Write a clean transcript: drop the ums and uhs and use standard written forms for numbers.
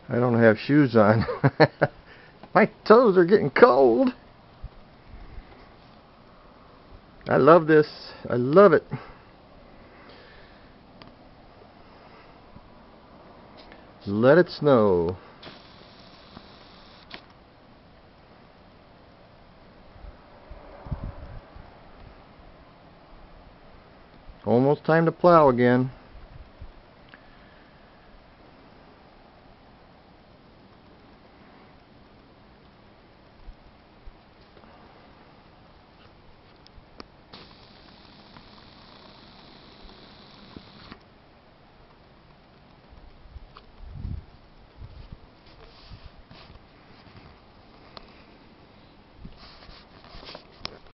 I don't have shoes on. My toes are getting cold. I love this. I love it. Let it snow. Almost time to plow again.